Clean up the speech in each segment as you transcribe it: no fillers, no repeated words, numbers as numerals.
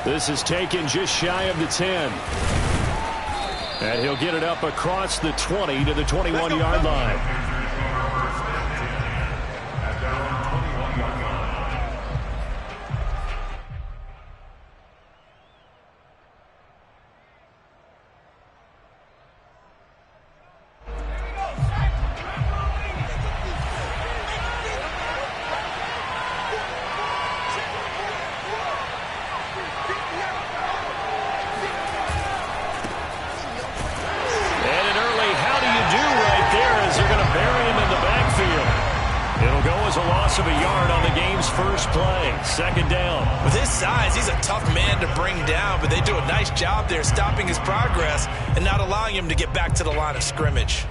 This is taken just shy of the 10. And he'll get it up across the 20 to the 21-yard line. Of a yard on the game's first play. Second down. With his size, he's a tough man to bring down, but they do a nice job there stopping his progress and not allowing him to get back to the line of scrimmage.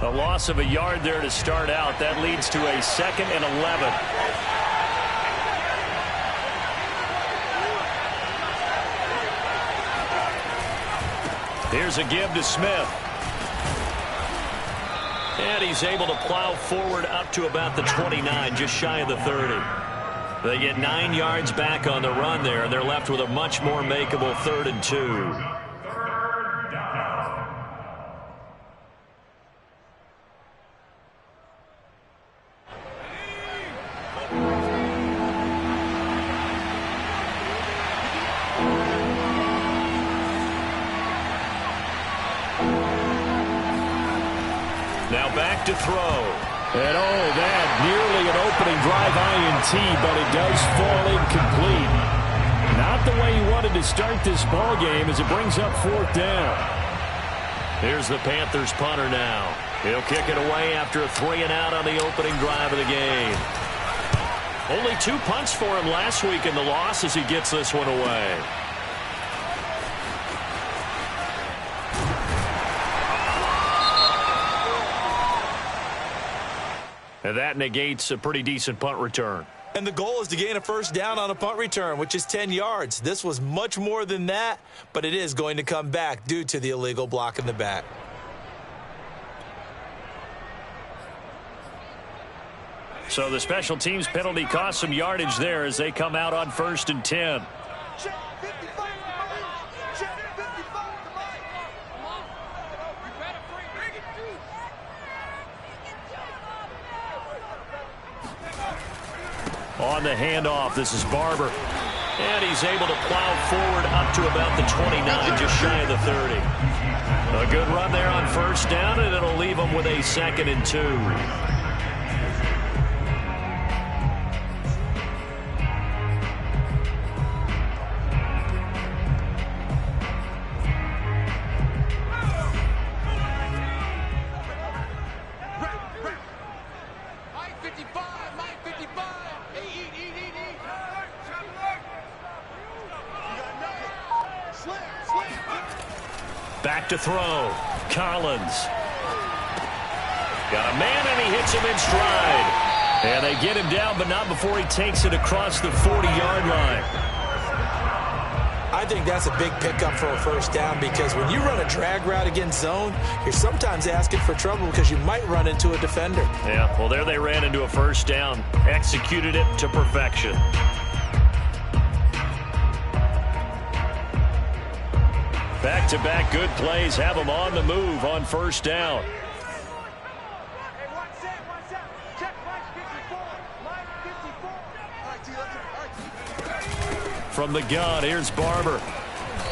A loss of a yard there to start out. That leads to a 2nd and 11. Here's a give to Smith. And he's able to plow forward up to about the 29, just shy of the 30. They get 9 yards back on the run there, and they're left with a much more makeable 3rd and 2. Now back to throw. And oh, that nearly an opening drive INT, but it does fall incomplete. Not the way he wanted to start this ball game as it brings up 4th down. Here's the Panthers punter now. He'll kick it away after a 3-and-out on the opening drive of the game. Only 2 punts for him last week in the loss as he gets this one away. And that negates a pretty decent punt return. And the goal is to gain a first down on a punt return, which is 10 yards. This was much more than that, but it is going to come back due to the illegal block in the back. So the special teams penalty cost some yardage there as they come out on 1st and 10. On the handoff, this is Barber. And he's able to plow forward up to about the 29, just shy of the 30. A good run there on 1st down, and it'll leave him with a 2nd and 2. Back to throw. Collins. Got a man, and he hits him in stride. And they get him down, but not before he takes it across the 40-yard line. I think that's a big pickup for a first down because when you run a drag route against zone, you're sometimes asking for trouble because you might run into a defender. Yeah, well, there they ran into a first down. Executed it to perfection. Back-to-back good plays have them on the move on 1st down. From the gun, here's Barber.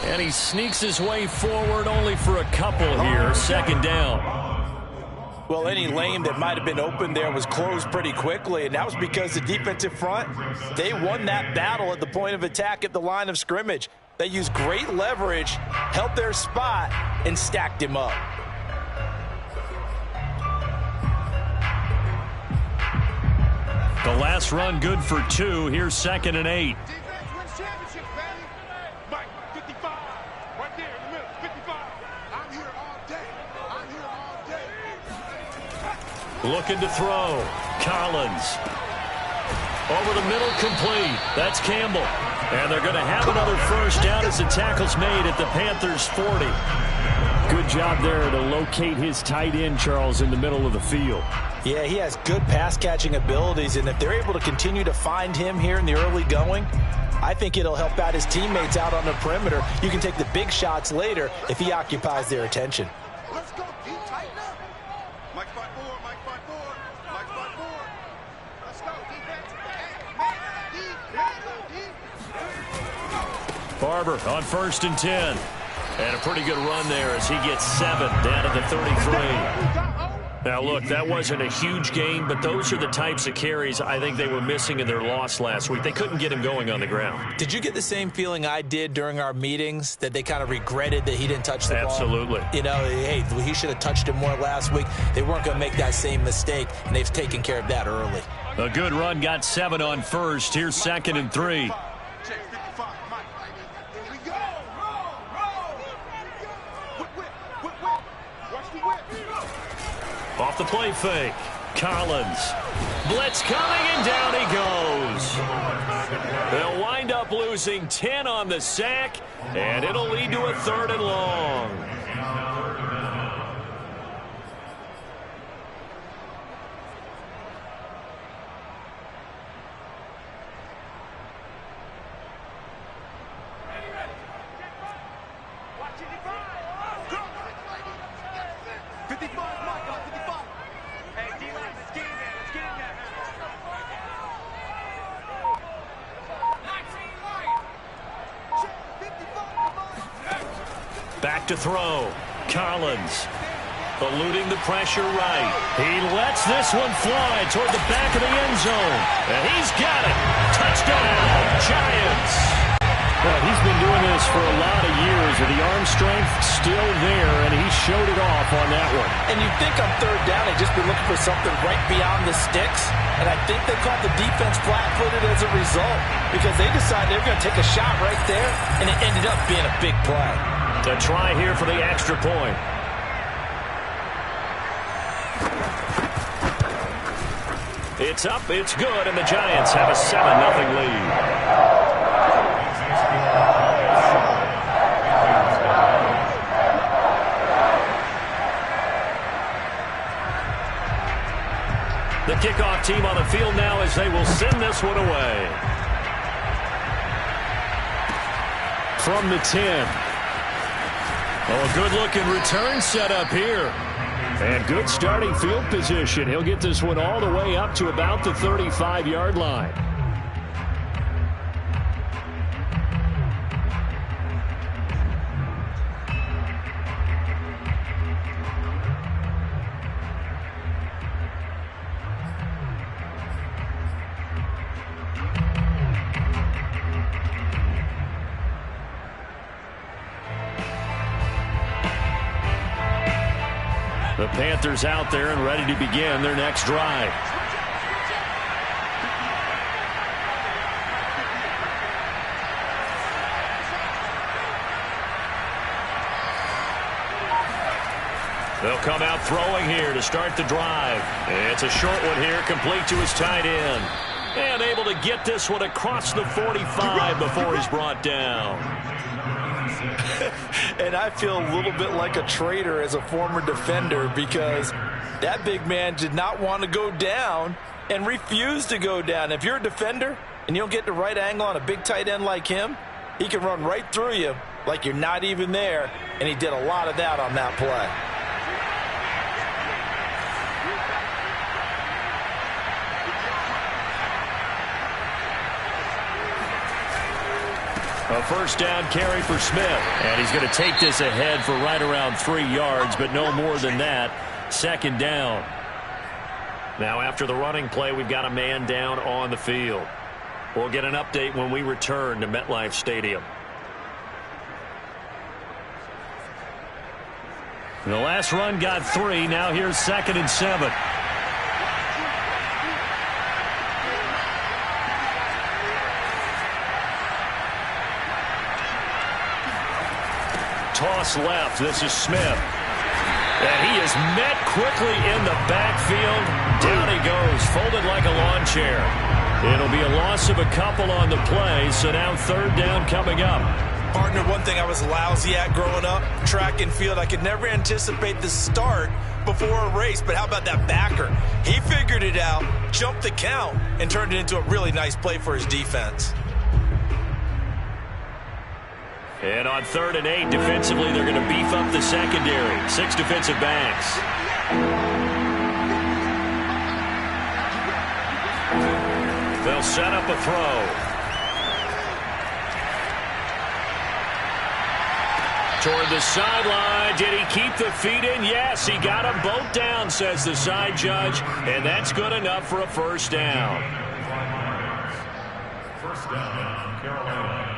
And he sneaks his way forward only for a couple here. 2nd down. Well, any lane that might have been open there was closed pretty quickly, and that was because the defensive front, they won that battle at the point of attack at the line of scrimmage. They used great leverage, held their spot, and stacked him up. The last run good for 2. Here's 2nd and 8. Looking to throw. Collins. Over the middle, complete. That's Campbell. And they're going to have another first down as the tackle's made at the Panthers' 40. Good job there to locate his tight end, Charles, in the middle of the field. Yeah, he has good pass-catching abilities, and if they're able to continue to find him here in the early going, I think it'll help out his teammates out on the perimeter. You can take the big shots later if he occupies their attention. Let's go, D. Tighten up. Mike 5-4, Mike 5-4, Mike 5-4. Let's go, defense. Barber on 1st and 10. And a pretty good run there as he gets 7 down to the 33. Now, look, that wasn't a huge gain, but those are the types of carries I think they were missing in their loss last week. They couldn't get him going on the ground. Did you get the same feeling I did during our meetings, that they kind of regretted that he didn't touch the ball? Absolutely. You know, hey, he should have touched it more last week. They weren't going to make that same mistake, and they've taken care of that early. A good run, got 7 on 1st. Here's 2nd and 3. Off the play fake. Collins. Blitz coming, and down he goes. They'll wind up losing 10 on the sack, and it'll lead to a 3rd and long. Back to throw. Collins eluding the pressure right. He lets this one fly toward the back of the end zone. And he's got it. Touchdown, Giants. Well, he's been doing this for a lot of years, with the arm strength still there, and he showed it off on that one. And you'd think on 3rd down they'd just be looking for something right beyond the sticks. And I think they caught the defense flat-footed as a result, because they decided they were going to take a shot right there, and it ended up being a big play. To try here for the extra point. It's up, it's good, and the Giants have a 7-0 lead. The kickoff team on the field now as they will send this one away. From the 10. Oh, a good-looking return set up here. And good starting field position. He'll get this one all the way up to about the 35-yard line. The Panthers out there and ready to begin their next drive. They'll come out throwing here to start the drive. It's a short one here, complete to his tight end. And able to get this one across the 45 before he's brought down. And I feel a little bit like a traitor as a former defender, because that big man did not want to go down and refused to go down. If you're a defender and you don't get the right angle on a big tight end like him, he can run right through you like you're not even there, and he did a lot of that on that play. A first down carry for Smith. And he's going to take this ahead for right around 3 yards, but no more than that. 2nd down. Now after the running play, we've got a man down on the field. We'll get an update when we return to MetLife Stadium. The last run got 3. Now here's 2nd and 7. Toss left. This is Smith. And he is met quickly in the backfield. Down he goes, folded like a lawn chair. It'll be a loss of a couple on the play, so now third down coming up. Partner, one thing I was lousy at growing up, track and field, I could never anticipate the start before a race, but how about that backer? He figured it out, jumped the count, and turned it into a really nice play for his defense. And on 3rd and 8, defensively, they're going to beef up the secondary. 6 defensive backs. They'll set up a throw. Toward the sideline. Did he keep the feet in? Yes, he got them both down, says the side judge. And that's good enough for a first down. First down, Carolina.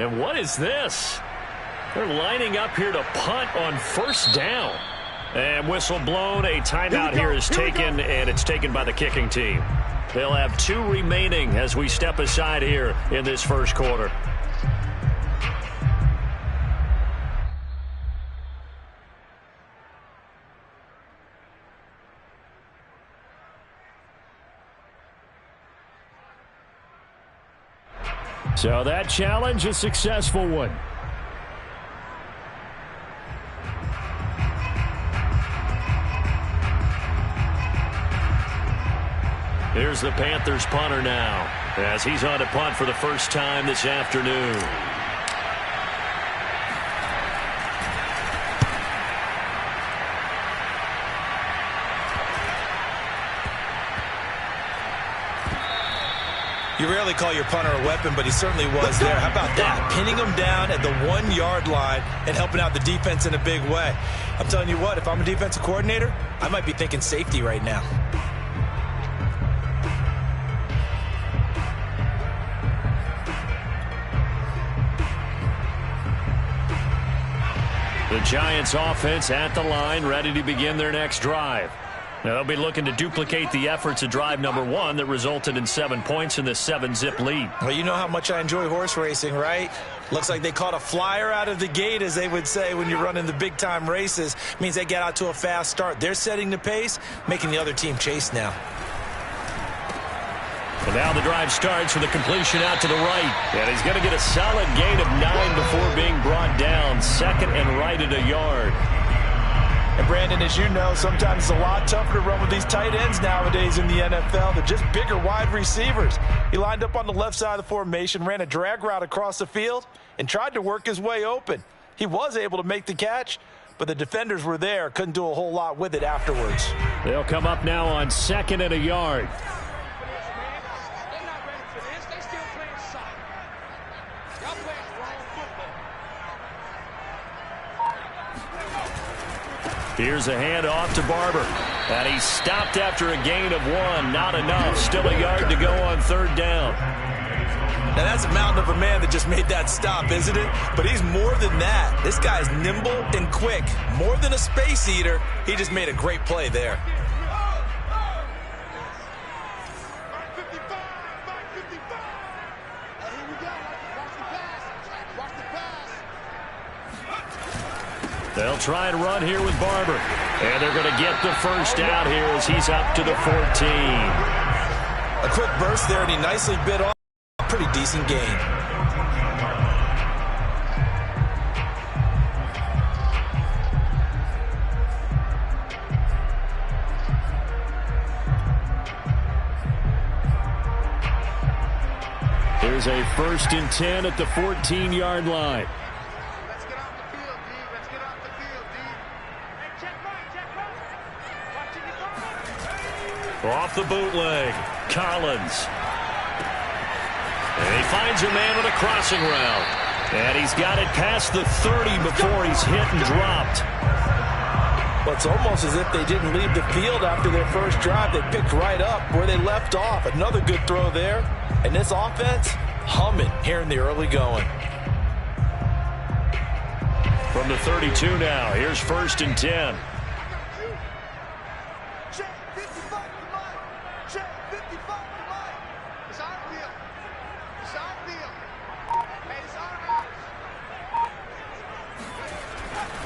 And what is this? They're lining up here to punt on first down. And whistle blown. A timeout here is taken, and it's taken by the kicking team. They'll have 2 remaining as we step aside here in this first quarter. So that challenge, a successful one. Here's the Panthers punter now, as he's on to punt for the first time this afternoon. You rarely call your punter a weapon, but he certainly was there. How about that? Pinning him down at the 1-yard line and helping out the defense in a big way. I'm telling you what, if I'm a defensive coordinator, I might be thinking safety right now. The Giants offense at the line, ready to begin their next drive. They'll be looking to duplicate the efforts of drive number 1 that resulted in 7 points in the 7-zip lead. Well, you know how much I enjoy horse racing, right? Looks like they caught a flyer out of the gate, as they would say when you're running the big-time races. Means they get out to a fast start. They're setting the pace, making the other team chase now. And now the drive starts with a completion out to the right. And he's going to get a solid gain of 9 before being brought down. 2nd and right at a yard. And Brandon, as you know, sometimes it's a lot tougher to run with these tight ends nowadays in the NFL. They're just bigger wide receivers. He lined up on the left side of the formation, ran a drag route across the field, and tried to work his way open. He was able to make the catch, but the defenders were there. Couldn't do a whole lot with it afterwards. They'll come up now on 2nd and a yard. Here's a handoff to Barber. And he's stopped after a gain of 1. Not enough. Still a yard to go on 3rd down. Now that's a mountain of a man that just made that stop, isn't it? But he's more than that. This guy's nimble and quick. More than a space eater. He just made a great play there. They'll try and run here with Barber. And they're going to get the first out here as he's up to the 14. A quick burst there, and he nicely bit off a pretty decent gain. Here's a 1st and 10 at the 14-yard line. Off the bootleg, Collins. And he finds a man on a crossing route. And he's got it past the 30 before he's hit and dropped. Well, it's almost as if they didn't leave the field after their first drive. They picked right up where they left off. Another good throw there. And this offense, humming here in the early going. From the 32 now, here's 1st and 10.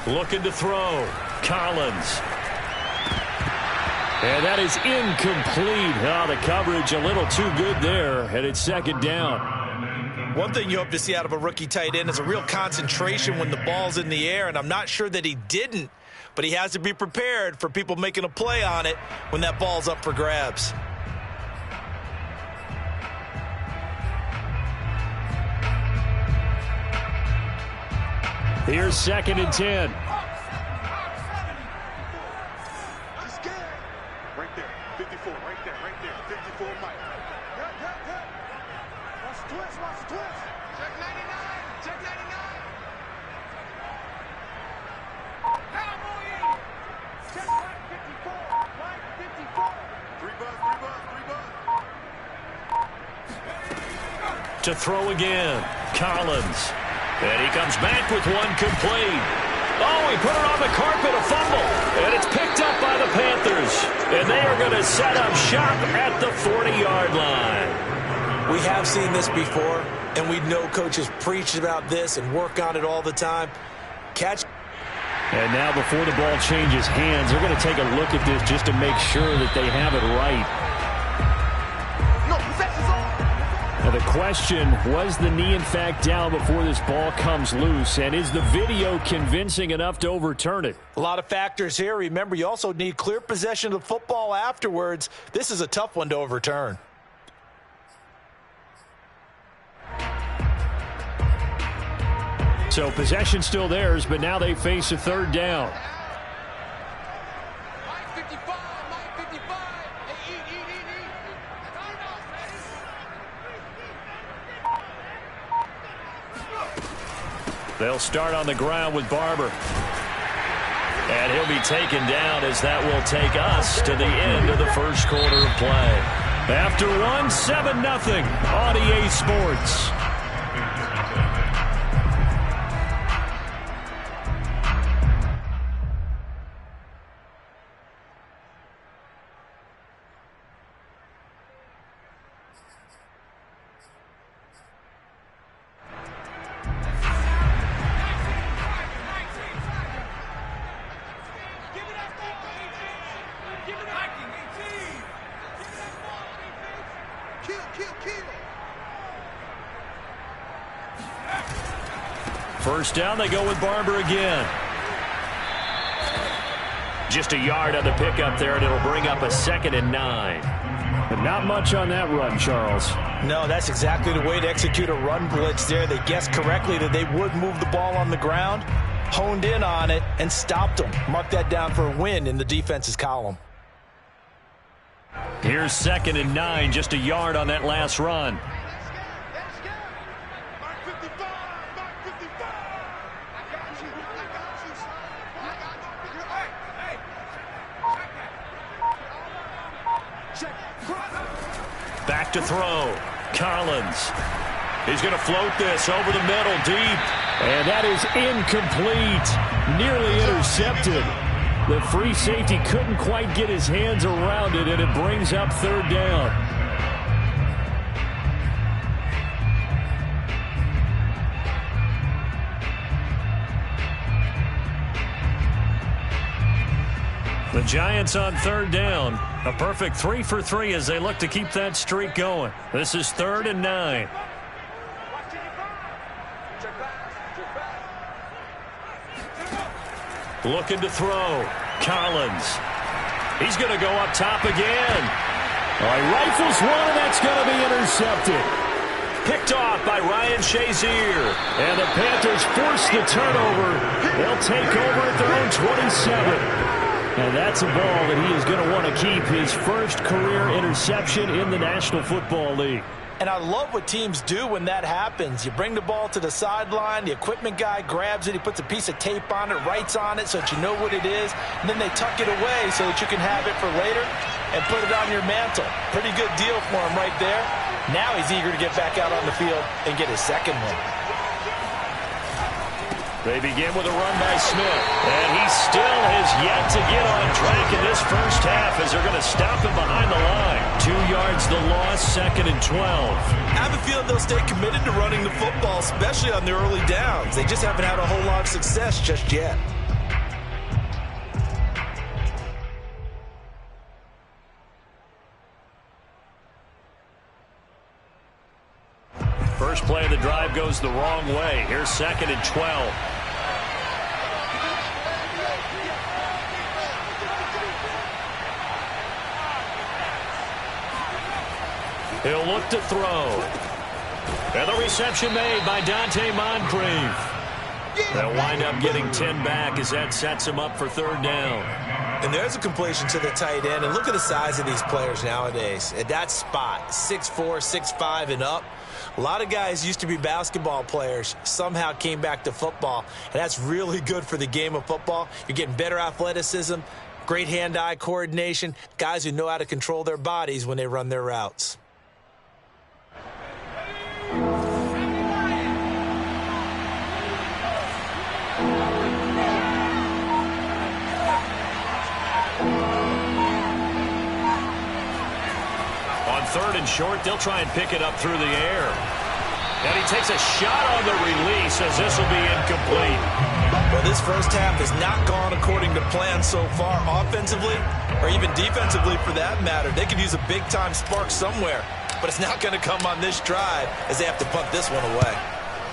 Looking to throw. Collins. And that is incomplete. Oh, the coverage a little too good there, and it's 2nd down. One thing you hope to see out of a rookie tight end is a real concentration when the ball's in the air, and I'm not sure that he didn't, but he has to be prepared for people making a play on it when that ball's up for grabs. Here's 2nd and 10. Right there, 54, right there, 54, Mike. Watch the twist, watch the twist. Check 99, check 99. Check Mike 54, Mike 54. 3 buzz. To throw again. Collins. And he comes back with one complete. Oh, he put it on the carpet, a fumble. And it's picked up by the Panthers. And they are going to set up shop at the 40-yard line. We have seen this before, and we know coaches preach about this and work on it all the time. Catch. And now before the ball changes hands, they're going to take a look at this just to make sure that they have it right. Now the question, was the knee in fact down before this ball comes loose? And is the video convincing enough to overturn it? A lot of factors here. Remember, you also need clear possession of the football afterwards. This is a tough one to overturn. So possession still theirs, but now they face a 3rd down. They'll start on the ground with Barber. And he'll be taken down as that will take us to the end of the 1st quarter of play. After one, 7-0 on EA Sports. First down, they go with Barber again. Just a yard on the pickup there, and it'll bring up a 2nd and 9. But not much on that run, Charles. No, that's exactly the way to execute a run blitz there. They guessed correctly that they would move the ball on the ground, honed in on it, and stopped them. Mark that down for a win in the defense's column. Here's 2nd and 9, just a yard on that last run. Back to throw. Collins. He's going to float this over the middle deep. And that is incomplete. Nearly intercepted. The free safety couldn't quite get his hands around it, and it brings up 3rd down. The Giants on 3rd down. A perfect 3 for 3 as they look to keep that streak going. This is 3rd and 9. Looking to throw. Collins. He's going to go up top again. He rifles one, and that's going to be intercepted. Picked off by Ryan Shazier. And the Panthers force the turnover. They'll take over at their own 27. And that's a ball that he is going to want to keep, his first career interception in the National Football League. And I love what teams do when that happens. You bring the ball to the sideline, the equipment guy grabs it, he puts a piece of tape on it, writes on it so that you know what it is, and then they tuck it away so that you can have it for later and put it on your mantle. Pretty good deal for him right there. Now he's eager to get back out on the field and get his 2nd one. They begin with a run by Smith. And he still has yet to get on track in this first half as they're going to stop him behind the line. 2 yards the loss, 2nd and 12. I have a feeling they'll stay committed to running the football, especially on the early downs. They just haven't had a whole lot of success just yet. First play of the drive goes the wrong way. Here's 2nd and 12. He'll look to throw. And the reception made by Dante Moncrief. They'll wind up getting 10 back as that sets him up for 3rd down. And there's a completion to the tight end. And look at the size of these players nowadays. At that spot, 6'4", 6'5", and up. A lot of guys used to be basketball players, somehow came back to football. And that's really good for the game of football. You're getting better athleticism, great hand-eye coordination, guys who know how to control their bodies when they run their routes. On 3rd and short, they'll try and pick it up through the air. And he takes a shot on the release as this will be incomplete. Well, this first half has not gone according to plan so far offensively or even defensively for that matter. They could use a big-time spark somewhere, but it's not going to come on this drive as they have to punt this one away.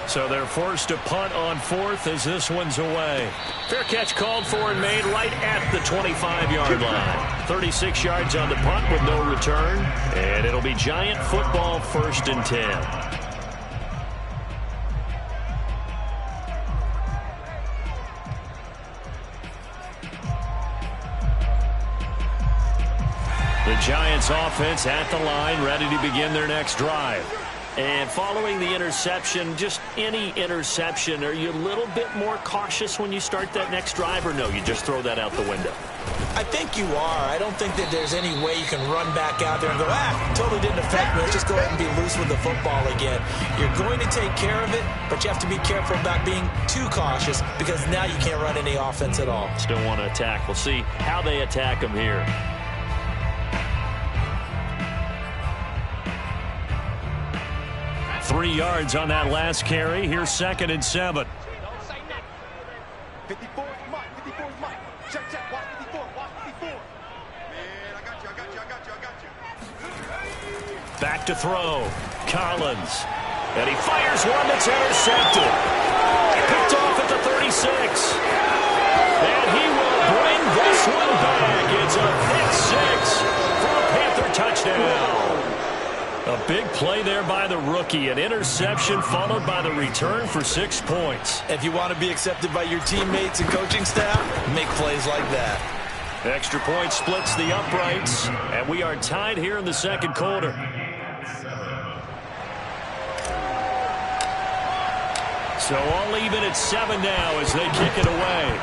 So they're forced to punt on 4th as this one's away. Fair catch called for and made right at the 25-yard line. 36 yards on the punt with no return. And it'll be Giant football 1st and 10. The Giants offense at the line, ready to begin their next drive. And following the interception, just any interception, are you a little bit more cautious when you start that next drive, or no, you just throw that out the window? I think you are. I don't think that there's any way you can run back out there and go, totally didn't affect me. Let's just go ahead and be loose with the football again. You're going to take care of it, but you have to be careful about being too cautious because now you can't run any offense at all. Still want to attack. We'll see how they attack them here. Three yards on that last carry. Here's 2nd and 7. 54 Mike. 54 Mike. Check, watch 54, watch 54. Man, I got you. Back to throw. Collins. And he fires one that's intercepted. Picked off at the 36. And he will bring this one back. It's a pick 6 for a Panther touchdown. A big play there by the rookie. An interception followed by the return for 6 points. If you want to be accepted by your teammates and coaching staff, make plays like that. Extra point splits the uprights, and we are tied here in the 2nd quarter. So all even at 7 now as they kick it away.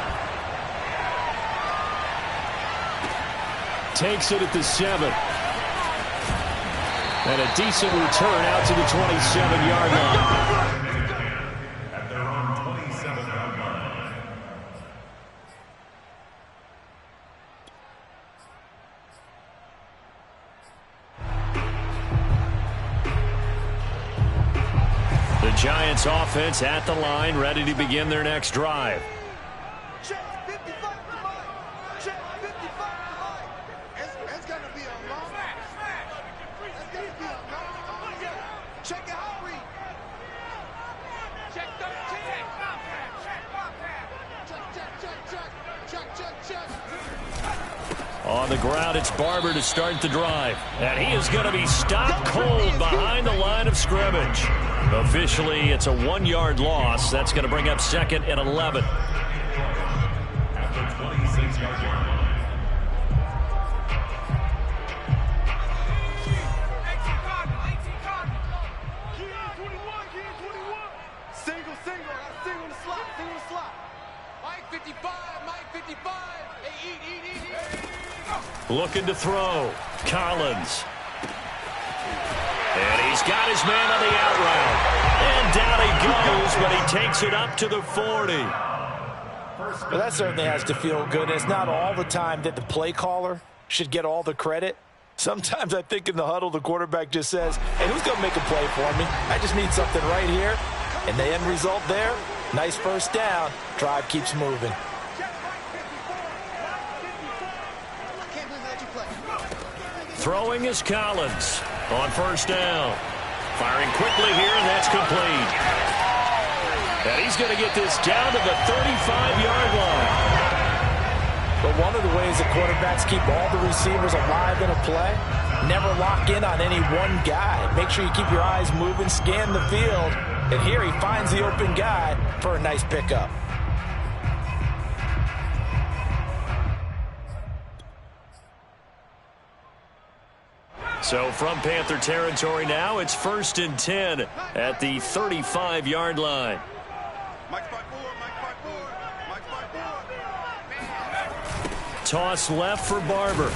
Takes it at the 7. And a decent return out to the 27-yard line. At their own 27-yard line. The Giants offense at the line, ready to begin their next drive. Check 55 to Mike. Check 55 to Mike. It's going to be a long check it out, Reed. Check 13. Check. On the ground, it's Barber to start the drive. And he is going to be stopped cold behind the line of scrimmage. Officially, it's a 1-yard loss. That's going to bring up 2nd and 11. At the 26-yard line. Single the slot. Mike 55. Hey, eat. Looking to throw. Collins. And he's got his man on the out route. And down he goes, but he takes it up to the 40. Well, that certainly has to feel good. It's not all the time that the play caller should get all the credit. Sometimes I think in the huddle, the quarterback just says, hey, who's going to make a play for me? I just need something right here. And the end result there, nice first down. Drive keeps moving. Throwing is Collins on first down. Firing quickly here, and that's complete. And he's going to get this down to the 35-yard line. But one of the ways the quarterbacks keep all the receivers alive in a play, never lock in on any one guy. Make sure you keep your eyes moving, scan the field. And here he finds the open guy for a nice pickup. So from Panther territory now, it's 1st and 10 at the 35-yard line. Toss left for Barber.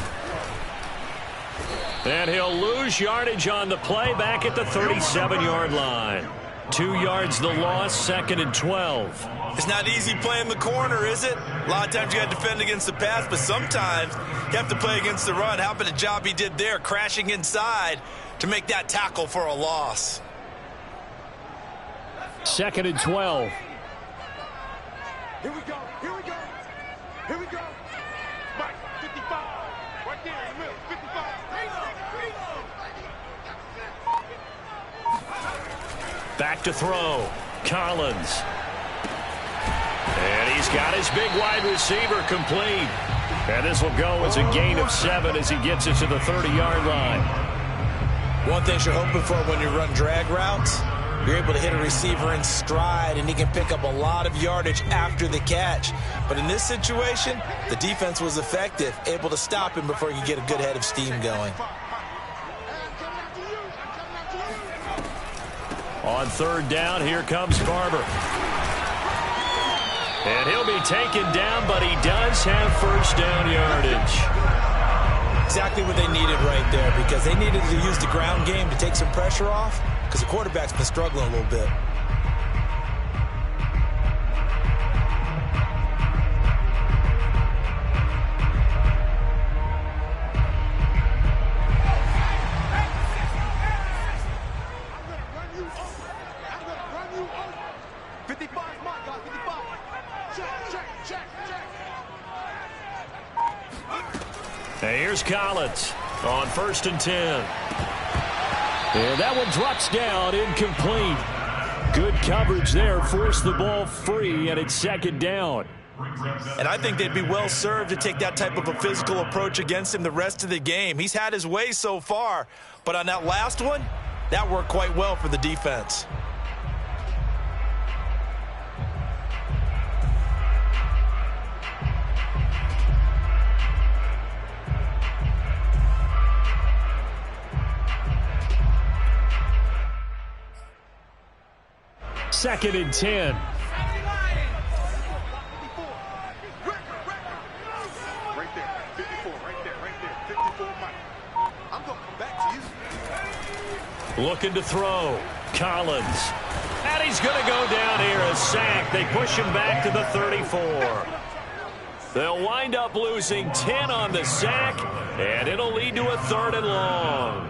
And he'll lose yardage on the play back at the 37-yard line. 2 yards the loss, 2nd and 12. It's not easy playing the corner, is it? A lot of times you got to defend against the pass, but sometimes you have to play against the run. How about the job he did there, crashing inside to make that tackle for a loss? 2nd and 12. Here we go. Here we go. Here we go. Mike, 55. Right there in the middle. 55. Back to throw. Collins. And he's got his big wide receiver complete. And this will go as a gain of 7 as he gets it to the 30-yard line. One thing you're hoping for when you run drag routes, you're able to hit a receiver in stride, and he can pick up a lot of yardage after the catch. But in this situation, the defense was effective, able to stop him before he could get a good head of steam going. On 3rd down, here comes Barber. And he'll be taken down, but he does have first down yardage. Exactly what they needed right there, because they needed to use the ground game to take some pressure off, because the quarterback's been struggling a little bit. And here's Collins on 1st and 10. And that one drops down, incomplete. Good coverage there, forced the ball free, and it's 2nd down. And I think they'd be well served to take that type of a physical approach against him the rest of the game. He's had his way so far, but on that last one, that worked quite well for the defense. Second and 10. Right there. 54. Right there. 54, Mike. I'm going to come back to you. Looking to throw. Collins. And he's going to go down here, a sack. They push him back to the 34. They'll wind up losing 10 on the sack, and it'll lead to a 3rd and long.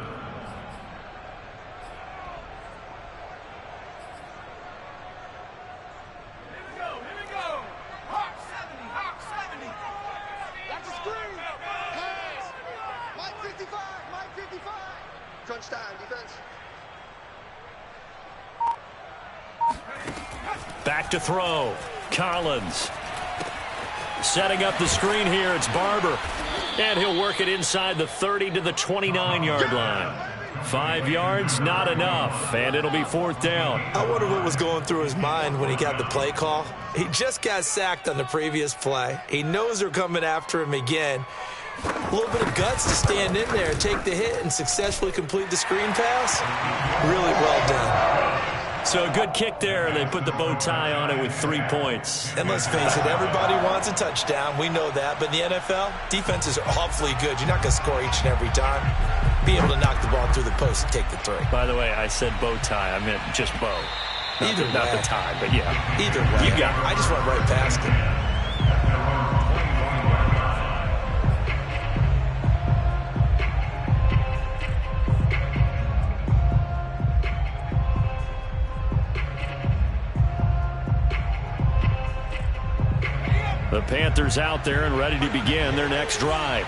Back to throw. Collins. Setting up the screen here. It's Barber. And he'll work it inside the 30 to the 29-yard line. 5 yards, not enough. And it'll be 4th down. I wonder what was going through his mind when he got the play call. He just got sacked on the previous play. He knows they're coming after him again. A little bit of guts to stand in there, take the hit, and successfully complete the screen pass. Really well done. So a good kick there, and they put the bow tie on it with 3 points. And let's face it, everybody wants a touchdown. We know that. But in the NFL, defenses are awfully good. You're not going to score each and every time. Be able to knock the ball through the post and take the 3. By the way, I said bow tie. I meant just bow. Either not way. the time, but yeah. Either way. You got it. I just went right past it. The Panthers out there and ready to begin their next drive.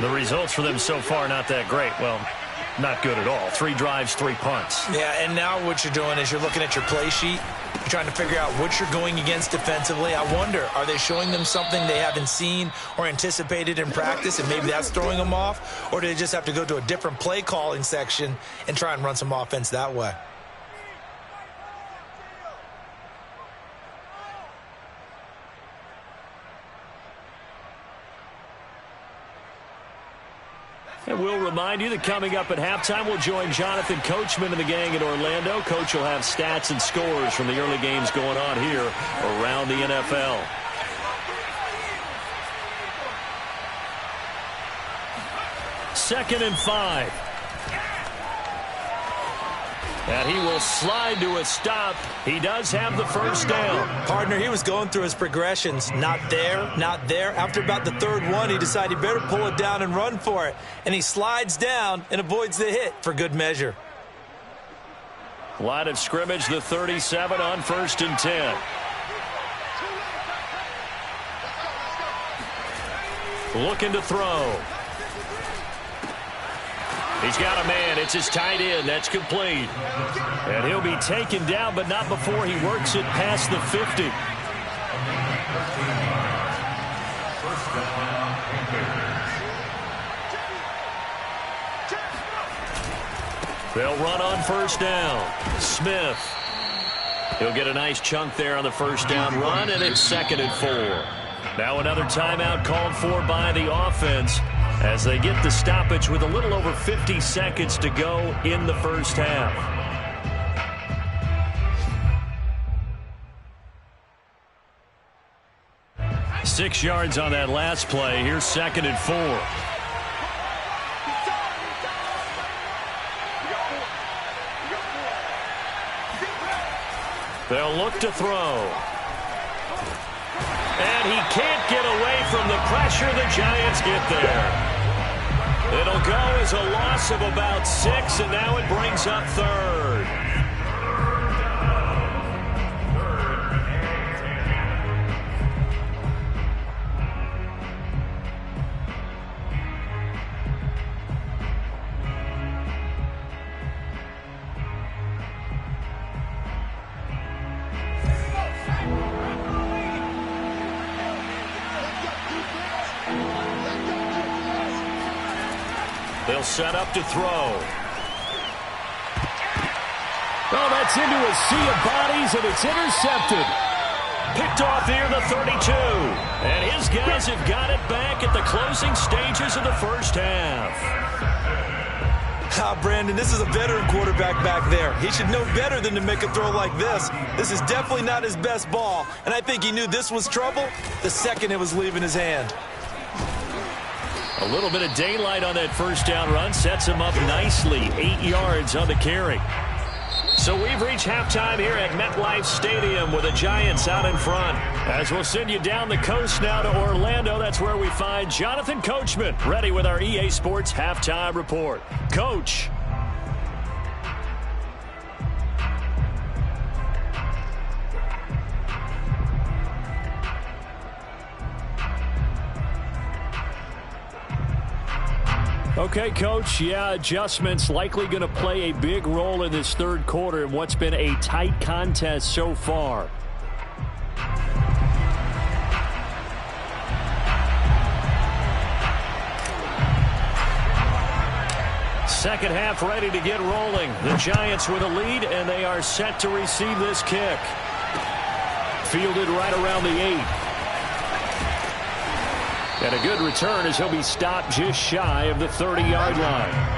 The results for them so far not that great. Well, not good at all. 3 drives, 3 punts. Yeah, and now what you're doing is you're looking at your play sheet. You're trying to figure out what you're going against defensively. I wonder, are they showing them something they haven't seen or anticipated in practice, and maybe that's throwing them off? Or do they just have to go to a different play calling section and try and run some offense that way? And we'll remind you that coming up at halftime, we'll join Jonathan Coachman and the gang in Orlando. Coach will have stats and scores from the early games going on here around the NFL. Second and 5. And he will slide to a stop. He does have the first down. Partner, he was going through his progressions. Not there, not there. After about the third one, he decided he better pull it down and run for it. And he slides down and avoids the hit for good measure. Line of scrimmage, the 37 on 1st and 10. Looking to throw. He's got a man. It's his tight end. That's complete. And he'll be taken down, but not before he works it past the 50. They'll run on first down. Smith. He'll get a nice chunk there on the first down run, and it's 2nd and 4. Now another timeout called for by the offense as they get the stoppage with a little over 50 seconds to go in the first half. Six yards on that last play. Here's 2nd and 4. They'll look to throw. And he can't get away from the pressure. The Giants get there. It'll go as a loss of about 6, and now it brings up 3rd. They'll set up to throw. Oh, that's into a sea of bodies, and it's intercepted. Picked off here, the 32. And his guys have got it back at the closing stages of the first half. Brandon, this is a veteran quarterback back there. He should know better than to make a throw like this. This is definitely not his best ball, and I think he knew this was trouble the second it was leaving his hand. A little bit of daylight on that first down run sets him up nicely. 8 yards on the carry. So we've reached halftime here at MetLife Stadium with the Giants out in front. As we'll send you down the coast now to Orlando, that's where we find Jonathan Coachman ready with our EA Sports Halftime Report. Coach. Okay, Coach, yeah, adjustments likely going to play a big role in this third quarter in what's been a tight contest so far. Second half ready to get rolling. The Giants with a lead, and they are set to receive this kick. Fielded right around the 8. And a good return as he'll be stopped just shy of the 30-yard line.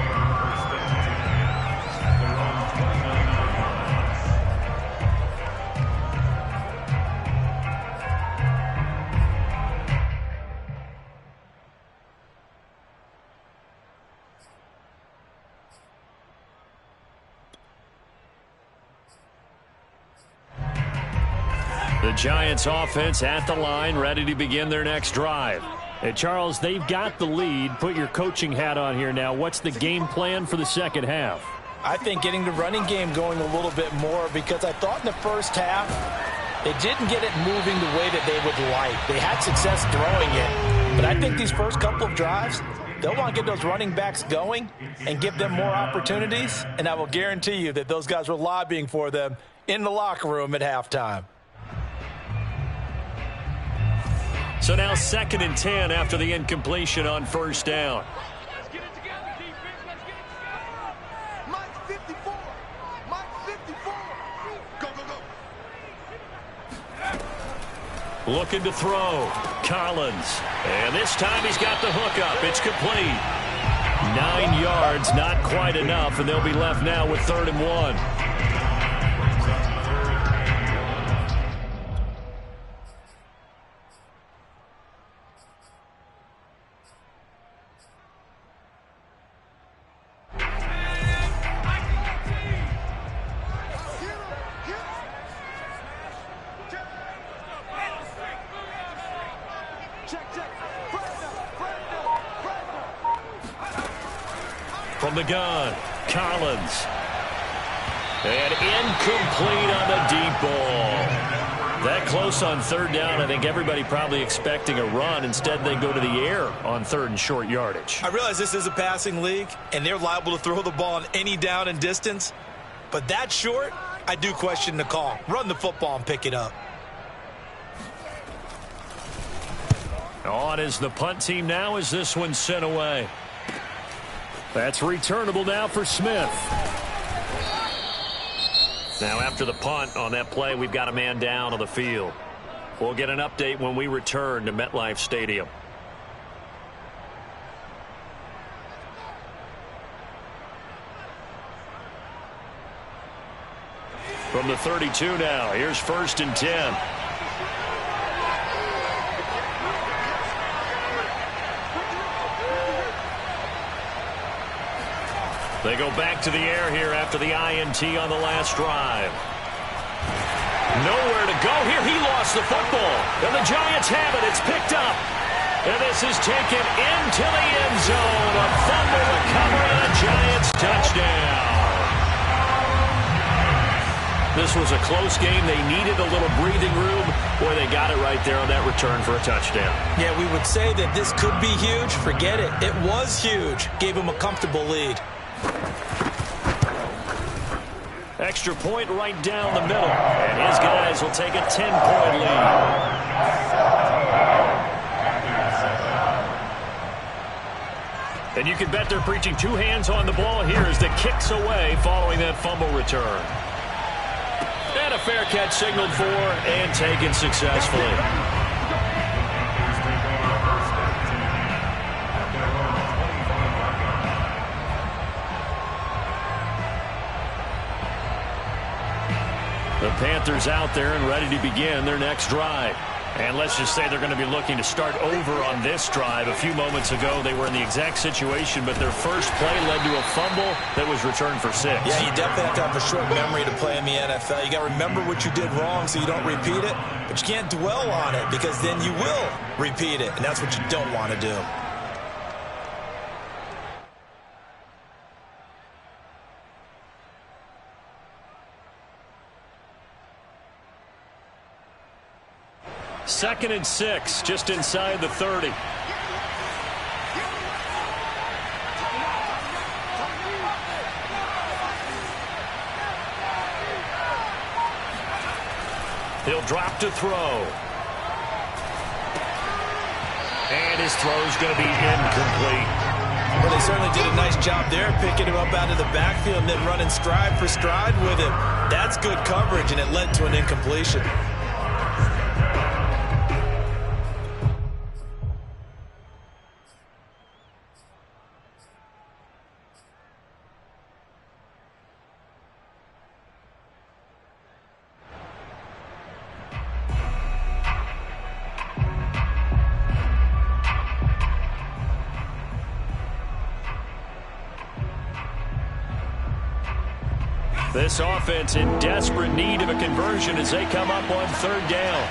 The Giants offense at the line, ready to begin their next drive. Hey, Charles, they've got the lead. Put your coaching hat on here now. What's the game plan for the second half? I think getting the running game going a little bit more, because I thought in the first half they didn't get it moving the way that they would like. They had success throwing it, but I think these first couple of drives, they'll want to get those running backs going and give them more opportunities, and I will guarantee you that those guys were lobbying for them in the locker room at halftime. So now 2nd and 10 after the incompletion on first down. Let's get it together, defense. Let's get it together. Mike 54. Mike 54. Go, go, go. Looking to throw. Collins. And this time he's got the hook up. It's complete. 9 yards, not quite enough, and they'll be left now with 3rd and 1. From the gun, Collins. And incomplete on the deep ball. That close on 3rd down, I think everybody probably expecting a run. Instead, they go to the air on 3rd and short yardage. I realize this is a passing league, and they're liable to throw the ball on any down and distance. But that short, I do question the call. Run the football and pick it up. On is the punt team now as this one's sent away. That's returnable now for Smith. Now after the punt on that play, we've got a man down on the field. We'll get an update when we return to MetLife Stadium. From the 32 now, here's 1st and 10. They go back to the air here after the INT on the last drive. Nowhere to go here. He lost the football. And the Giants have it. It's picked up. And this is taken into the end zone. A fumble recovery and a Giants touchdown. This was a close game. They needed a little breathing room. Boy, they got it right there on that return for a touchdown. Yeah, we would say that this could be huge. Forget it. It was huge. Gave him a comfortable lead. Extra point right down the middle. And his guys will take a 10-point lead. And you can bet they're preaching 2 hands on the ball here as the kick's away following that fumble return. And a fair catch signaled for and taken successfully. The Panthers out there and ready to begin their next drive. And let's just say they're going to be looking to start over on this drive. A few moments ago, they were in the exact situation, but their first play led to a fumble that was returned for 6. Yeah, you definitely have to have a short memory to play in the NFL. You got to remember what you did wrong so you don't repeat it, but you can't dwell on it because then you will repeat it, and that's what you don't want to do. Second and 6, just inside the 30. He'll drop to throw. And his throw's going to be incomplete. Well, they certainly did a nice job there, picking him up out of the backfield and then running stride for stride with him. That's good coverage, and it led to an incompletion. This offense in desperate need of a conversion as they come up on third down.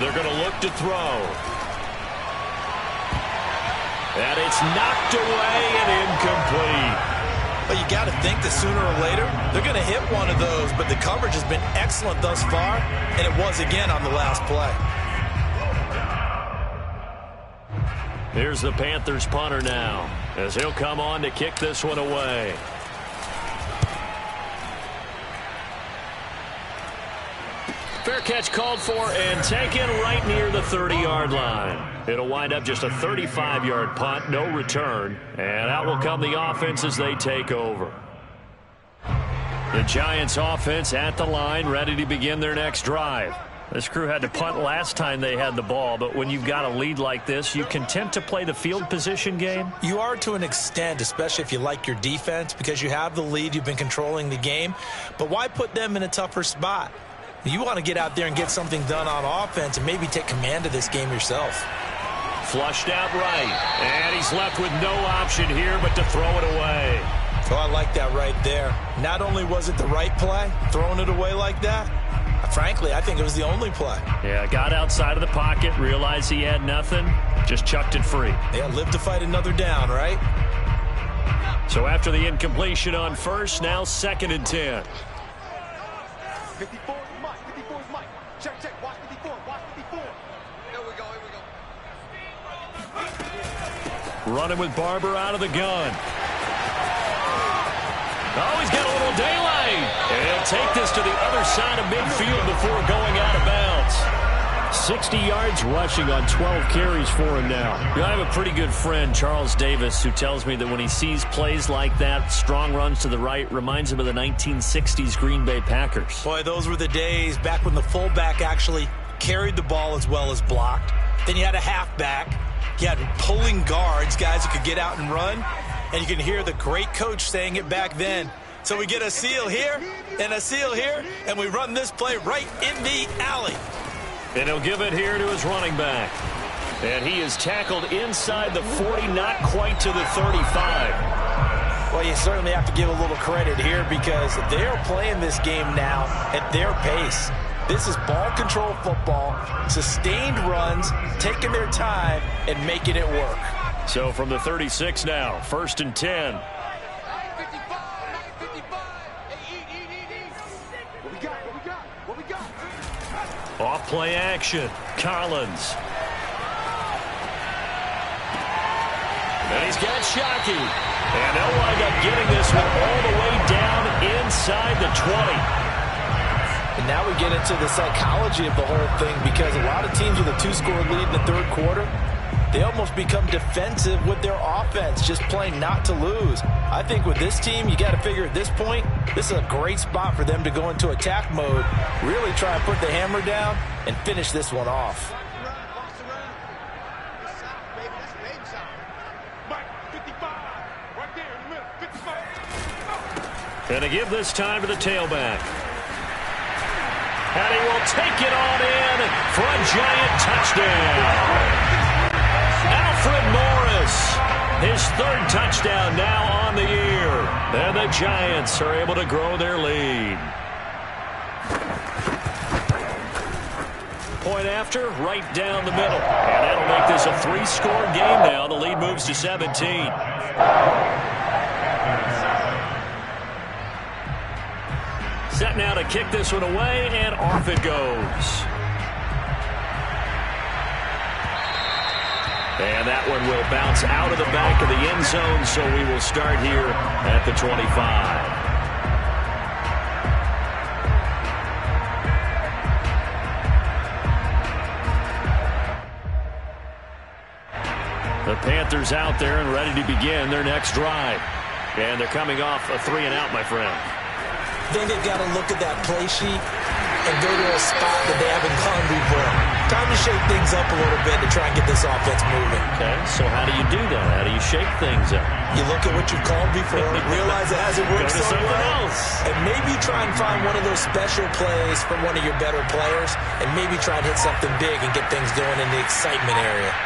They're going to look to throw. And it's knocked away and incomplete. But you got to think that sooner or later, they're going to hit one of those. But the coverage has been excellent thus far, and it was again on the last play. Here's the Panthers punter now, as he'll come on to kick this one away. Fair catch called for and taken right near the 30-yard line. It'll wind up just a 35-yard punt, no return. And out will come the offense as they take over. The Giants offense at the line, ready to begin their next drive. This crew had to punt last time they had the ball, but when you've got a lead like this, you content to play the field position game? You are to an extent, especially if you like your defense, because you have the lead, you've been controlling the game. But why put them in a tougher spot? You want to get out there and get something done on offense and maybe take command of this game yourself. Flushed out right, and he's left with no option here but to throw it away. So I like that right there. Not only was it the right play, throwing it away like that, frankly, I think it was the only play. Yeah, got outside of the pocket, realized he had nothing, just chucked it free. Yeah, live to fight another down, right? So after the incompletion on first, now 2nd and 10. 54 is Mike. 54 is Mike. Check, check. Watch 54. Watch 54. Here we go. Here we go. Running with Barber out of the gun. Oh, he's got a little daylight. And he'll take this to the other side of midfield before going out of bounds. 60 yards rushing on 12 carries for him now. I have a pretty good friend, Charles Davis, who tells me that when he sees plays like that, strong runs to the right, reminds him of the 1960s Green Bay Packers. Boy, those were the days back when the fullback actually carried the ball as well as blocked. Then you had a halfback. You had pulling guards, guys who could get out and run. And you can hear the great coach saying it back then. So we get a seal here and a seal here, and we run this play right in the alley. And he'll give it here to his running back. And he is tackled inside the 40, not quite to the 35. Well, you certainly have to give a little credit here because they're playing this game now at their pace. This is ball control football, sustained runs, taking their time, and making it work. So from the 36 now, 1st and 10. Off play action, Collins. And he's got Shockey. And they'll wind up getting this one all the way down inside the 20. And now we get into the psychology of the whole thing because a lot of teams with a 2-score lead in the third quarter, they almost become defensive with their offense, just playing not to lose. I think with this team, you got to figure at this point, this is a great spot for them to go into attack mode, really try and put the hammer down and finish this one off. And to give this time to the tailback. And he will take it on in for a Giant touchdown. Alfred Morris, his 3rd touchdown now on the year. And the Giants are able to grow their lead. Point after, right down the middle. And that'll make this a 3-score game now. The lead moves to 17. Set now to kick this one away, and off it goes. And that one will bounce out of the back of the end zone, so we will start here at the 25. The Panthers out there and ready to begin their next drive. And they're coming off a 3-and-out, my friend. I think they've got to look at that play sheet and go to a spot that they haven't gone before. Time to shake things up a little bit to try and get this offense moving. Okay, so how do you do that? How do you shake things up? You look at what you've called before, realize it hasn't worked so well, and maybe try and find one of those special plays from one of your better players, and maybe try and hit something big and get things going in the excitement area.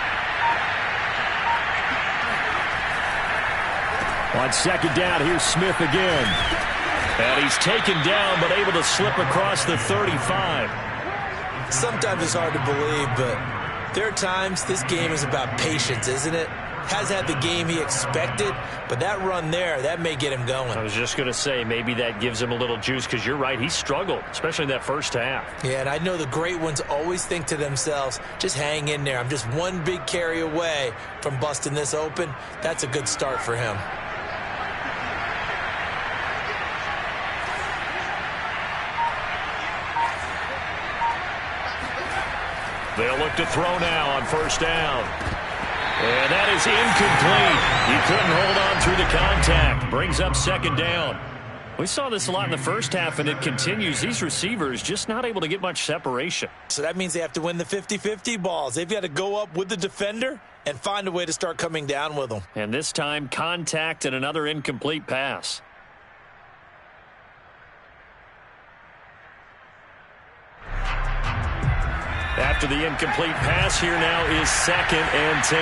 On second down, here's Smith again. And he's taken down, but able to slip across the 35. Sometimes it's hard to believe, but there are times this game is about patience, isn't it? Has had the game he expected, but that run there, that may get him going. I was just going to say, maybe that gives him a little juice, because you're right, he struggled, especially in that first half. Yeah, and I know the great ones always think to themselves, just hang in there. I'm just one big carry away from busting this open. That's a good start for him. They'll look to throw now on first down. And that is incomplete. He couldn't hold on through the contact. Brings up second down. We saw this a lot in the first half, and it continues. These receivers just not able to get much separation. So that means they have to win the 50-50 balls. They've got to go up with the defender and find a way to start coming down with them. And this time, contact and another incomplete pass. After the incomplete pass, here now is 2nd and 10.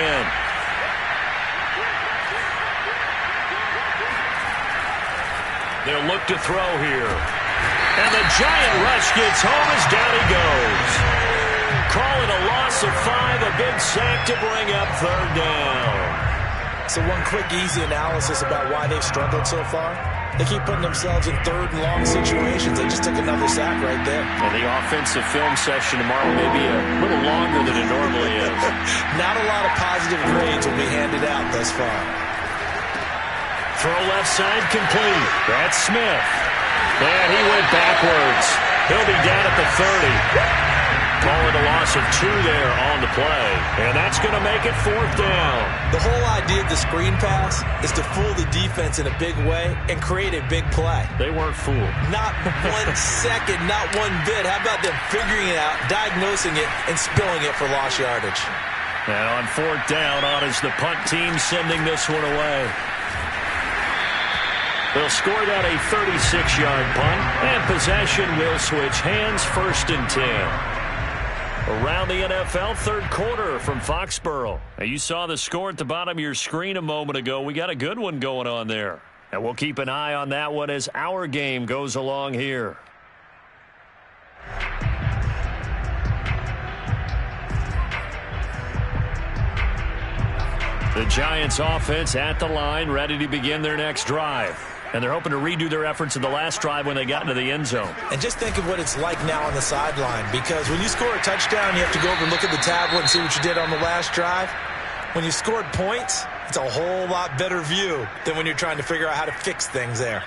They'll look to throw here. And the giant rush gets home as down he goes. Call it a loss of 5, a big sack to bring up third down. So one quick, easy analysis about why they've struggled so far. They keep putting themselves in third and long situations. They just took another sack right there. And the offensive film session tomorrow may be a little longer than it normally is. Not a lot of positive grades will be handed out thus far. Throw left side complete. That's Smith. And he went backwards. He'll be down at the 30. Call it a loss of 2 there on the play. And that's going to make it 4th down. The whole idea of the screen pass is to fool the defense in a big way and create a big play. They weren't fooled. Not 1 second, not one bit. How about them figuring it out, diagnosing it, and spilling it for lost yardage? And on 4th down, on is the punt team sending this one away. They'll score that a 36-yard punt, and possession will switch hands, 1st and 10. Around the NFL, third quarter from Foxborough. Now, you saw the score at the bottom of your screen a moment ago. We got a good one going on there. And we'll keep an eye on that one as our game goes along here. The Giants offense at the line, ready to begin their next drive. And they're hoping to redo their efforts in the last drive when they got into the end zone. And just think of what it's like now on the sideline, because when you score a touchdown, you have to go over and look at the tablet and see what you did on the last drive. When you scored points, it's a whole lot better view than when you're trying to figure out how to fix things there.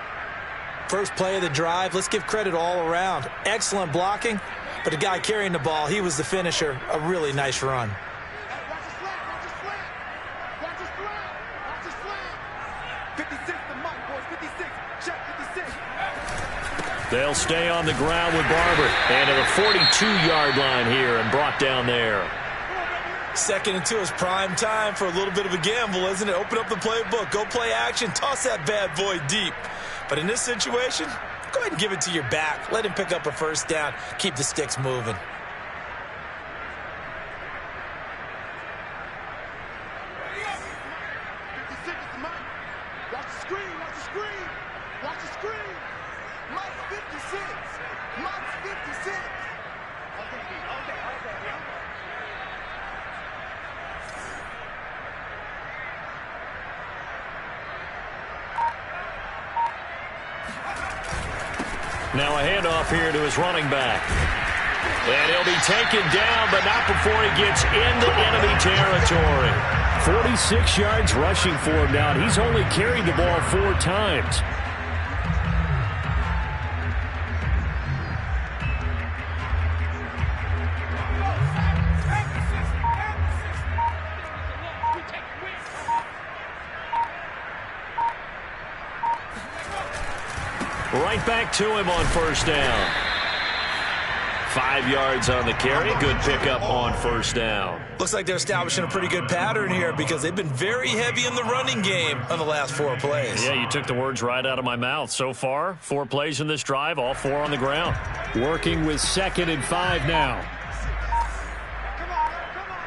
First play of the drive, let's give credit all around. Excellent blocking, but the guy carrying the ball, he was the finisher. A really nice run. They'll stay on the ground with Barber. And to the 42-yard line here and brought down there. 2nd and 2 is prime time for a little bit of a gamble, isn't it? Open up the playbook. Go play action. Toss that bad boy deep. But in this situation, go ahead and give it to your back. Let him pick up a first down. Keep the sticks moving. Now a handoff here to his running back. And he'll be taken down, but not before he gets into enemy territory. 46 yards rushing for him now. He's only carried the ball 4 times. Right back to him on first down. 5 yards on the carry. Good pickup on first down. Looks like they're establishing a pretty good pattern here because they've been very heavy in the running game on the last 4 plays. Yeah, you took the words right out of my mouth. So far, 4 plays in this drive, all 4 on the ground. Working with 2nd and 5 now. Come on, come on.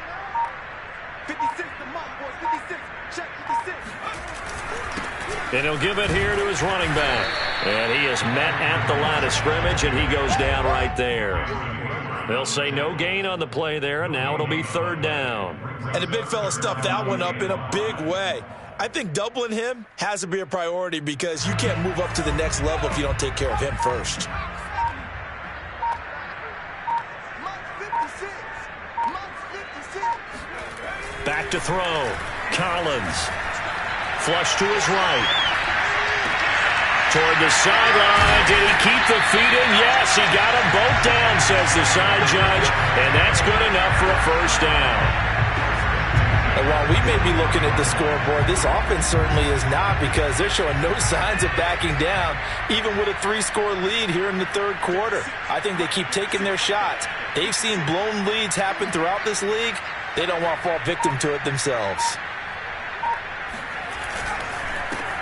56, the mark, boys. 56. Check 56. And he'll give it here to his running back. And he is met at the line of scrimmage, and he goes down right there. They'll say no gain on the play there, and now it'll be third down. And the big fella stuffed that one up in a big way. I think doubling him has to be a priority because you can't move up to the next level if you don't take care of him first. Back to throw. Collins. Flush to his right. Toward the sideline. Did he keep the feet in? Yes, he got them both down, says the side judge. And that's good enough for a first down. And while we may be looking at the scoreboard, this offense certainly is not because they're showing no signs of backing down, even with a 3-score lead here in the third quarter. I think they keep taking their shots. They've seen blown leads happen throughout this league. They don't want to fall victim to it themselves.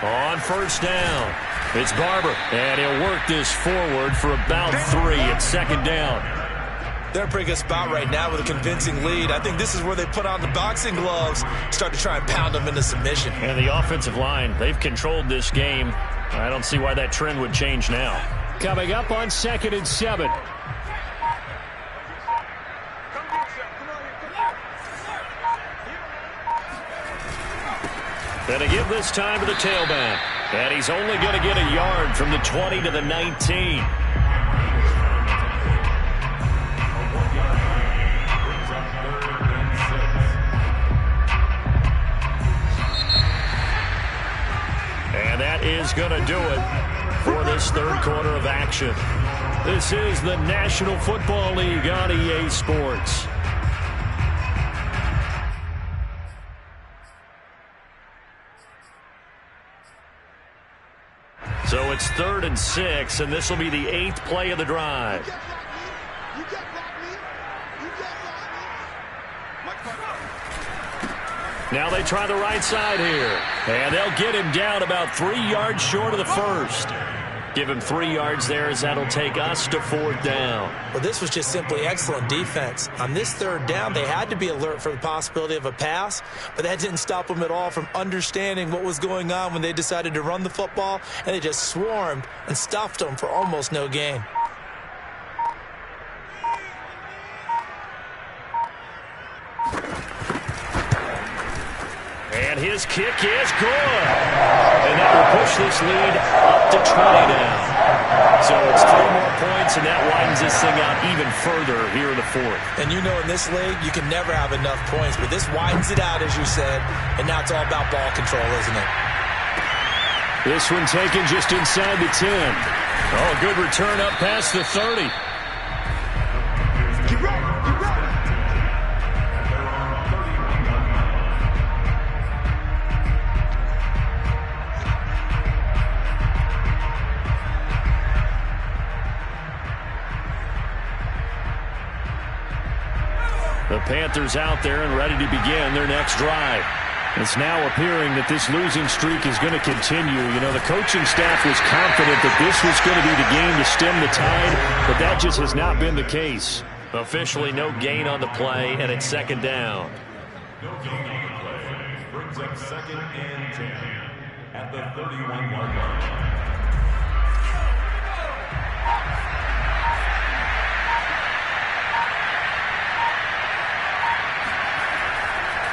On first down, it's Barber, and he'll work this forward for about 3 at second down. They're in a pretty good spot right now with a convincing lead. I think this is where they put on the boxing gloves, start to try and pound them into submission. And the offensive line, they've controlled this game. I don't see why that trend would change now. Coming up on 2nd and 7. Gonna give this time to the tailback. And he's only going to get a yard from the 20 to the 19. And that is going to do it for this third quarter of action. This is the National Football League on EA Sports. So it's 3rd and 6, and this will be the 8th play of the drive. Now they try the right side here. And they'll get him down about 3 yards short of the first. Give him 3 yards there as that'll take us to 4th down. Well, this was just simply excellent defense. On this 3rd down, they had to be alert for the possibility of a pass, but that didn't stop them at all from understanding what was going on when they decided to run the football, and they just swarmed and stuffed them for almost no gain. And his kick is good. And that will push this lead up to 20 now. So it's 3 more points, and that widens this thing out even further here in the 4th. And you know in this league, you can never have enough points, but this widens it out, as you said, and now it's all about ball control, isn't it? This one taken just inside the 10. Oh, good return up past the 30. Get ready, get ready. The Panthers out there and ready to begin their next drive. It's now appearing that this losing streak is going to continue. You know, the coaching staff was confident that this was going to be the game to stem the tide, but that just has not been the case. Officially no gain on the play, and it's 2nd down. No gain on the play. Brings up 2nd and 10 at the 31-yard line.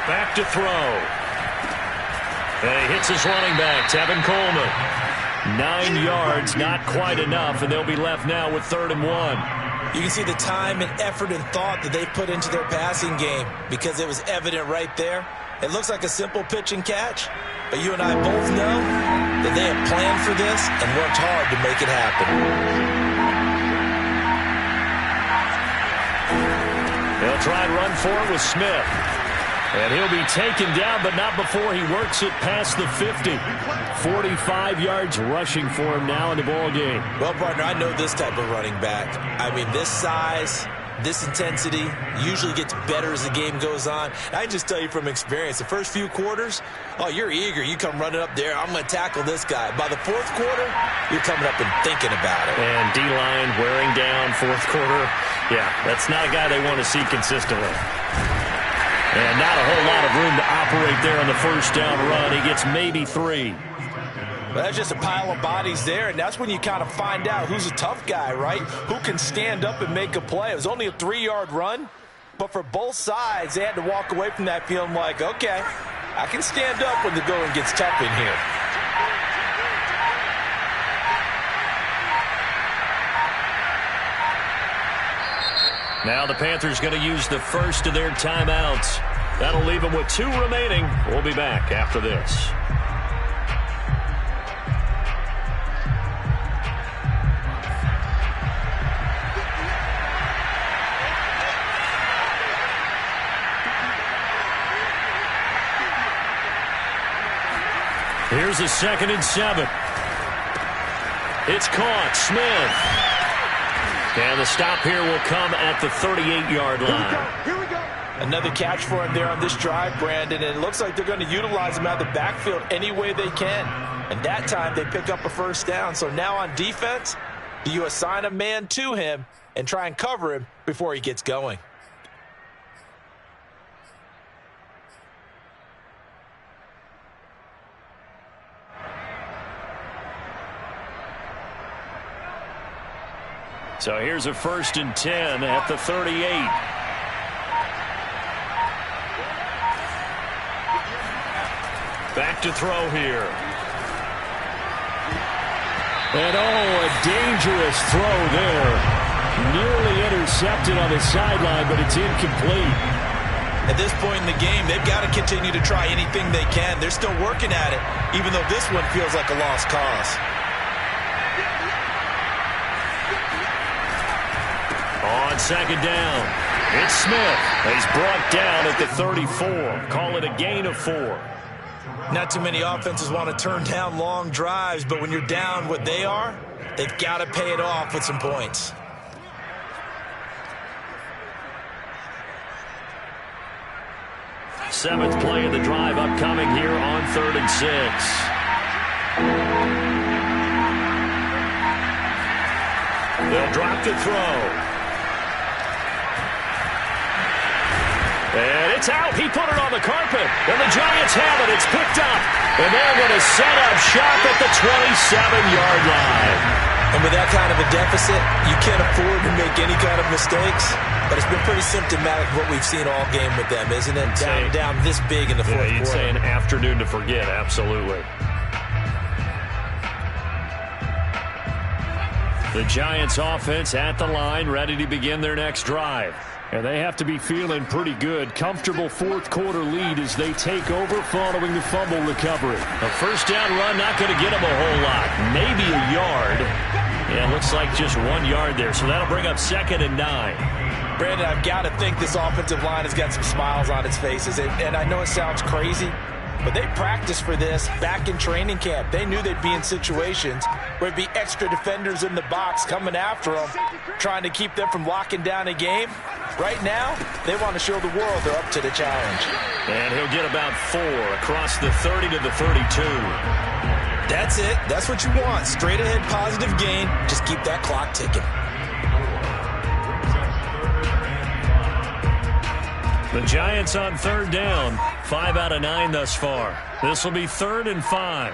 Back to throw. And he hits his running back, Tevin Coleman. 9 yards, not quite enough, and they'll be left now with 3rd and 1. You can see the time and effort and thought that they put into their passing game because it was evident right there. It looks like a simple pitch and catch, but you and I both know that they have planned for this and worked hard to make it happen. They'll try and run for it with Smith. And he'll be taken down, but not before he works it past the 50. 45 yards rushing for him now in the ball game. Well, partner, I know this type of running back. I mean, this size, this intensity usually gets better as the game goes on. I can just tell you from experience, the first few quarters, oh, you're eager. You come running up there, I'm going to tackle this guy. By the 4th quarter, you're coming up and thinking about it. And D-line wearing down 4th quarter. Yeah, that's not a guy they want to see consistently. And not a whole lot of room to operate there on the first down run. He gets maybe 3. Well, that's just a pile of bodies there, and that's when you kind of find out who's a tough guy, right? Who can stand up and make a play. It was only a 3-yard run, but for both sides, they had to walk away from that feeling like, okay, I can stand up when the going gets tough in here. Now the Panthers going to use the first of their timeouts. That'll leave them with 2 remaining. We'll be back after this. Here's a 2nd and 7. It's caught. Smith. And the stop here will come at the 38-yard line. Here we go. Another catch for him there on this drive, Brandon, and it looks like they're going to utilize him out of the backfield any way they can. And that time they pick up a first down. So now on defense, do you assign a man to him and try and cover him before he gets going? So here's a 1st and 10 at the 38. Back to throw here. And a dangerous throw there. Nearly intercepted on the sideline, but it's incomplete. At this point in the game, they've got to continue to try anything they can. They're still working at it, even though this one feels like a lost cause. On 2nd down, it's Smith. He's brought down at the 34. Call it a gain of 4. Not too many offenses want to turn down long drives, but when you're down what they are, they've got to pay it off with some points. Seventh play of the drive upcoming here on 3rd and 6. They'll drop to throw. And it's out. He put it on the carpet. And the Giants have it. It's picked up. And they're going to set up shop at the 27-yard line. And with that kind of a deficit, you can't afford to make any kind of mistakes. But it's been pretty symptomatic of what we've seen all game with them, isn't it? Down this big in the fourth quarter. You'd say an afternoon to forget. Absolutely. The Giants offense at the line, ready to begin their next drive. And they have to be feeling pretty good. Comfortable fourth quarter lead as they take over following the fumble recovery. A first down run, not going to get them a whole lot. Maybe a yard. Yeah, looks like just 1 yard there. So that'll bring up 2nd and 9. Brandon, I've got to think this offensive line has got some smiles on its faces. And I know it sounds crazy, but they practiced for this back in training camp. They knew they'd be in situations where there'd be extra defenders in the box coming after them, trying to keep them from locking down a game. Right now, they want to show the world they're up to the challenge. And he'll get about 4 across the 30 to the 32. That's it. That's what you want. Straight ahead positive gain. Just keep that clock ticking. The Giants on 3rd down. 5 out of 9 thus far. This will be 3rd and 5.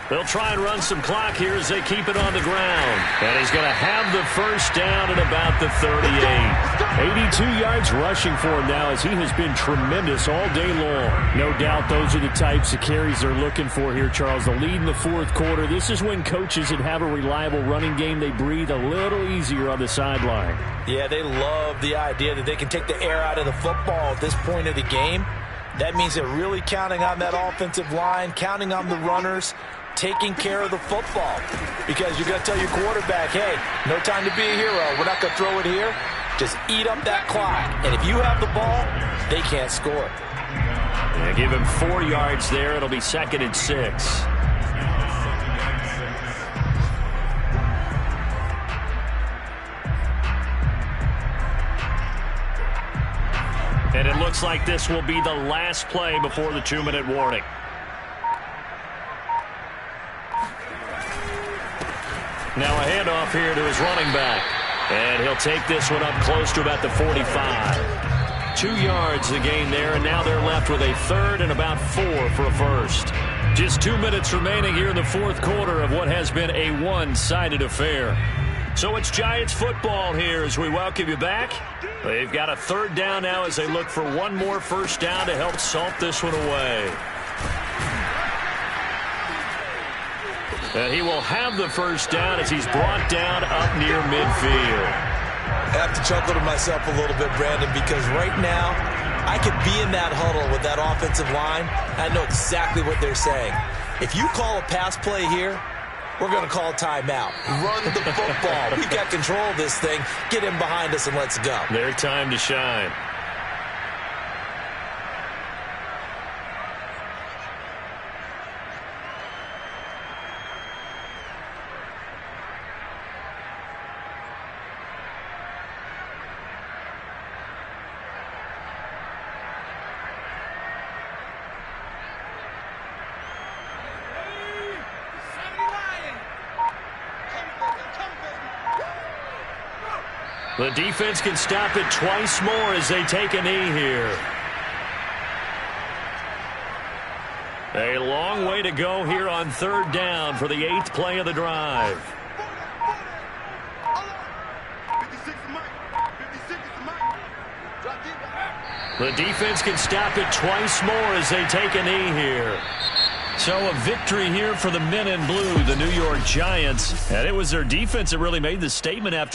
They'll try and run some clock here as they keep it on the ground. And he's going to have the first down at about the 38. 82 yards rushing for him now as he has been tremendous all day long. No doubt those are the types of carries they're looking for here, Charles. The lead in the fourth quarter. This is when coaches that have a reliable running game, they breathe a little easier on the sideline. Yeah, they love the idea that they can take the air out of the football at this point of the game. That means they're really counting on that offensive line, counting on the runners, taking care of the football. Because you're going to tell your quarterback, hey, no time to be a hero. We're not going to throw it here. Just eat up that clock. And if you have the ball, they can't score. Yeah, give him 4 yards there. It'll be 2nd and 6. And it looks like this will be the last play before the 2-minute warning. Now a handoff here to his running back. And he'll take this one up close to about the 45. 2 yards the gain there, and now they're left with a third and about 4 for a first. Just 2 minutes remaining here in the fourth quarter of what has been a one-sided affair. So it's Giants football here as we welcome you back. They've got a third down now as they look for one more first down to help salt this one away. And he will have the first down as he's brought down up near midfield. I have to chuckle to myself a little bit, Brandon, because right now I could be in that huddle with that offensive line. I know exactly what they're saying. If you call a pass play here, we're going to call a timeout. Run the football. We've got control of this thing. Get in behind us and let's go. Their time to shine. The defense can stop it twice more as they take a knee here. A long way to go here on third down for the 8th play of the drive. 56 Mike. 56 is Mike. Drop deep. The defense can stop it twice more as they take a knee here. So a victory here for the men in blue, the New York Giants. And it was their defense that really made the statement after